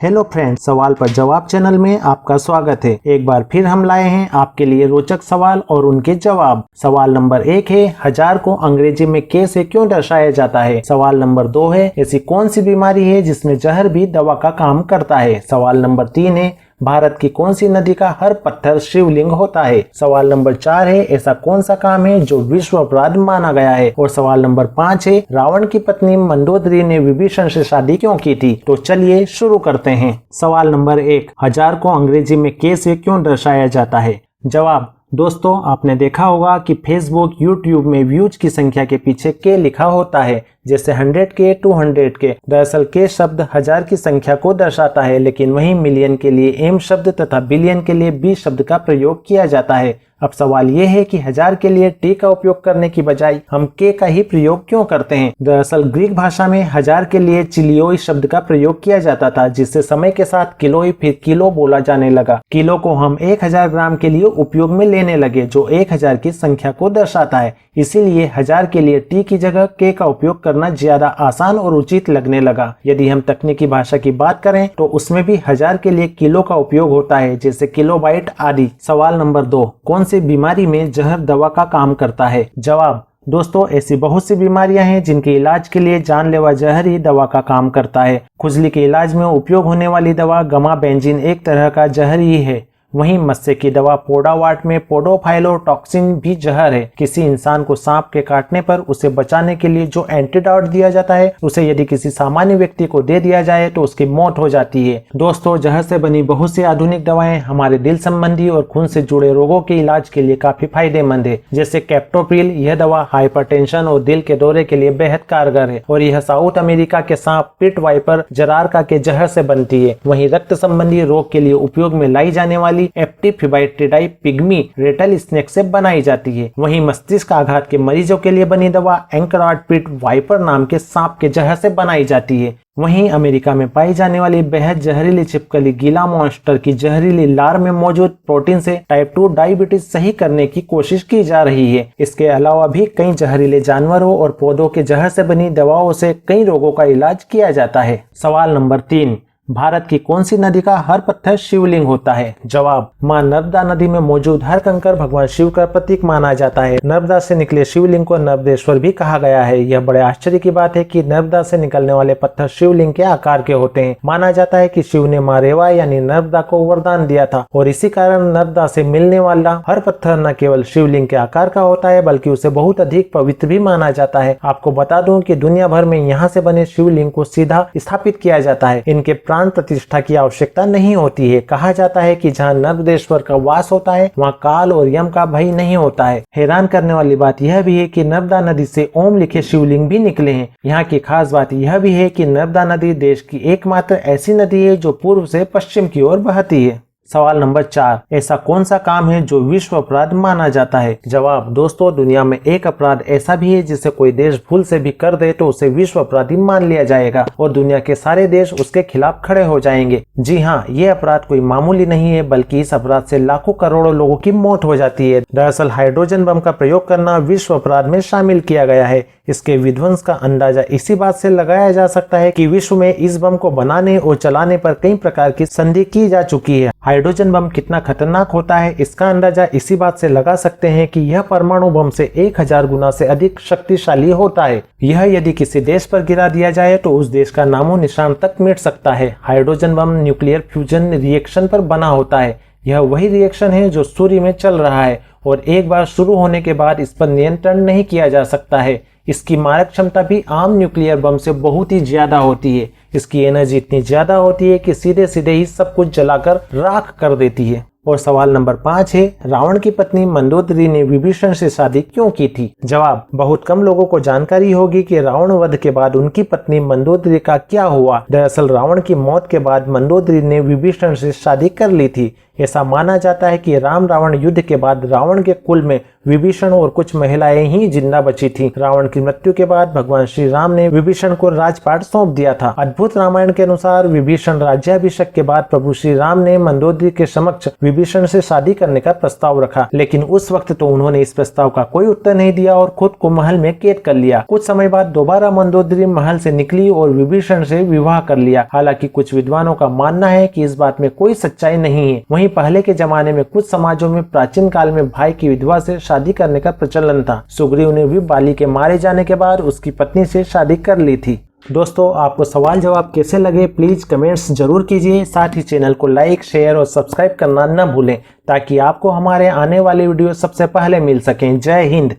Hello friends, सवाल पर जवाब चैनल में आपका स्वागत है। एक बार फिर हम लाए हैं आपके लिए रोचक सवाल और उनके जवाब। सवाल नंबर 1 है, 1000 को अंग्रेजी में के से क्यों दर्शाया जाता है। सवाल नंबर 2 है, ऐसी कौन सी बीमारी है जिसमें जहर भी दवा का काम करता है। सवाल नंबर 3 है, भारत की कौन सी नदी का हर पत्थर शिवलिंग होता है। सवाल नंबर 4 है, ऐसा कौन सा काम है जो विश्व अपराध माना गया है। और सवाल नंबर 5 है, रावण की पत्नी मंदोदरी ने विभीषण से शादी क्यों की थी। तो चलिए शुरू करते हैं। सवाल नंबर 1, 1000 को अंग्रेजी में के से क्यों दर्शाया जाता है। जवाब, दोस्तों आपने देखा होगा कि फेसबुक, यूट्यूब में व्यूज की संख्या के पीछे के लिखा होता है, जैसे 100K, 200K। दरअसल के शब्द 1000 की संख्या को दर्शाता है, लेकिन वहीं मिलियन के लिए एम शब्द तथा बिलियन के लिए बी शब्द का प्रयोग किया जाता है। अब सवाल ये है कि 1000 के लिए टी का उपयोग करने की बजाय हम के का ही प्रयोग क्यों करते हैं। दरअसल ग्रीक भाषा में 1000 के लिए चिलियोई शब्द का प्रयोग किया जाता था, जिससे समय के साथ किलोई फिर किलो बोला जाने लगा। किलो को हम 1000 ग्राम के लिए उपयोग में लेने लगे, जो 1000 की संख्या को दर्शाता है। इसीलिए 1000 के लिए टी की जगह के का उपयोग करना ज्यादा आसान और उचित लगने लगा। यदि हम तकनीकी भाषा की बात करें तो उसमें भी 1000 के लिए किलो का उपयोग होता है, जैसे किलोबाइट आदि। सवाल नंबर 2, कौन सी बीमारी में जहर दवा का काम करता है। जवाब, दोस्तों ऐसी बहुत सी बीमारियां हैं जिनके इलाज के लिए जानलेवा जहर ही दवा का काम करता है। खुजली के इलाज में उपयोग होने वाली दवा गमाबेंजिन एक तरह का जहर ही है। वहीं मस्से की दवा पोडावाट में पोडोफाइलोटॉक्सिन भी जहर है। किसी इंसान को सांप के काटने पर उसे बचाने के लिए जो एंटीडोट दिया जाता है, उसे यदि किसी सामान्य व्यक्ति को दे दिया जाए तो उसकी मौत हो जाती है। दोस्तों जहर से बनी बहुत सी आधुनिक दवाएं हमारे दिल संबंधी और खून से जुड़े रोगों के इलाज के लिए काफी फायदेमंद है, जैसे कैप्टोप्रिल। यह दवा हाइपरटेंशन और दिल के दौरे के लिए बेहद कारगर है और यह साउथ अमेरिका के सांप पिट वाइपर जरारका के जहर से बनती है। वहीं रक्त संबंधी रोग के लिए उपयोग में लाई जाने वाली एप्टिफिबाइटिडाई पिग्मी रेटल स्नेक से बनाई जाती है। वहीं मस्तिष्क आघात के मरीजों के लिए बनी दवा एंकराड पिट वाइपर नाम के सांप के जहर से बनाई जाती है। वहीं अमेरिका में पाई जाने वाली बेहद जहरीली छिपकली गीला मॉन्स्टर की जहरीली लार में मौजूद प्रोटीन से टाइप 2 डायबिटीज सही करने की कोशिश की जा रही है। इसके अलावा भी कई जहरीले जानवरों और पौधों के जहर से बनी दवाओं से कई रोगों का इलाज किया जाता है। सवाल नंबर 3, भारत की कौन सी नदी का हर पत्थर शिवलिंग होता है। जवाब, मां नर्मदा नदी में मौजूद हर कंकर भगवान शिव का प्रतीक माना जाता है। नर्मदा से निकले शिवलिंग को नर्मदेश्वर भी कहा गया है। यह बड़े आश्चर्य की बात है कि नर्मदा से निकलने वाले पत्थर शिवलिंग के आकार के होते हैं। माना जाता है कि शिव ने मां रेवा यानी नर्मदा को वरदान दिया था और इसी कारण नर्मदा से मिलने वाला हर पत्थर न केवल शिवलिंग के आकार का होता है, बल्कि उसे बहुत अधिक पवित्र भी माना जाता है। आपको बता दूं कि दुनिया भर में यहाँ से बने शिवलिंग को सीधा स्थापित किया जाता है। इनके प्राण प्रतिष्ठा की आवश्यकता नहीं होती है। कहा जाता है कि जहाँ नर्मदेश्वर का वास होता है वहाँ काल और यम का भय नहीं होता है। हैरान करने वाली बात यह भी है कि नर्मदा नदी से ओम लिखे शिवलिंग भी निकले हैं। यहाँ की खास बात यह भी है कि नर्मदा नदी देश की एकमात्र ऐसी नदी है जो पूर्व से पश्चिम की ओर बहती है। सवाल नंबर 4, ऐसा कौन सा काम है जो विश्व अपराध माना जाता है। जवाब, दोस्तों दुनिया में एक अपराध ऐसा भी है जिसे कोई देश भूल से भी कर दे तो उसे विश्व अपराधी मान लिया जाएगा और दुनिया के सारे देश उसके खिलाफ खड़े हो जाएंगे। जी हाँ, ये अपराध कोई मामूली नहीं है, बल्कि इस अपराध से लाखों करोड़ों लोगों की मौत हो जाती है। दरअसल हाइड्रोजन बम का प्रयोग करना विश्व अपराध में शामिल किया गया है। इसके विध्वंस का अंदाजा इसी बात से लगाया जा सकता है कि विश्व में इस बम को बनाने और चलाने पर कई प्रकार की संधि की जा चुकी है। हाइड्रोजन बम कितना खतरनाक होता है इसका अंदाजा इसी बात से लगा सकते हैं कि यह परमाणु बम से 1000 गुना से अधिक शक्तिशाली होता है। यह यदि किसी देश पर गिरा दिया जाए तो उस देश का नामो निशान तक मिट सकता है। Hydrogen bomb nuclear fusion reaction पर बना होता है। यह वही रिएक्शन है जो सूर्य में चल रहा है और एक बार शुरू होने के बाद इस पर नियंत्रण नहीं किया जा सकता है। इसकी मारक क्षमता भी आम न्यूक्लियर बम से बहुत ही ज्यादा होती है। इसकी एनर्जी इतनी ज्यादा होती है कि सीधे सीधे ही सब कुछ जलाकर राख कर देती है। और सवाल नंबर 5 है, रावण की पत्नी मंदोदरी ने विभीषण से शादी क्यों की थी। जवाब, बहुत कम लोगों को जानकारी होगी कि रावण वध के बाद उनकी पत्नी मंदोदरी का क्या हुआ। दरअसल रावण की मौत के बाद मंदोदरी ने विभीषण से शादी कर ली थी। ऐसा माना जाता है कि राम रावण युद्ध के बाद रावण के कुल में विभीषण और कुछ महिलाएं ही जिंदा बची थीं। रावण की मृत्यु के बाद भगवान श्री राम ने विभीषण को राजपाट सौंप दिया था। अद्भुत रामायण के अनुसार विभीषण राज्याभिषेक के बाद प्रभु श्री राम ने मंदोदरी के समक्ष विभीषण से शादी करने का प्रस्ताव रखा, लेकिन उस वक्त तो उन्होंने इस प्रस्ताव का कोई उत्तर नहीं दिया और खुद को महल में कैद कर लिया। कुछ समय बाद दोबारा मंदोदरी महल से निकली और विभीषण से विवाह कर लिया। हालांकि कुछ विद्वानों का मानना है कि इस बात में कोई सच्चाई नहीं है। वहीं पहले के जमाने में कुछ समाजों में प्राचीन काल में भाई की विधवा से शादी करने का प्रचलन था। सुग्रीव ने भी बाली के मारे जाने के बाद उसकी पत्नी से शादी कर ली थी। दोस्तों, आपको सवाल जवाब कैसे लगे प्लीज कमेंट्स जरूर कीजिए। साथ ही चैनल को लाइक, शेयर और सब्सक्राइब करना न भूलें ताकि आपको हमारे आने वाले वीडियो सबसे पहले मिल सकें। जय हिंद।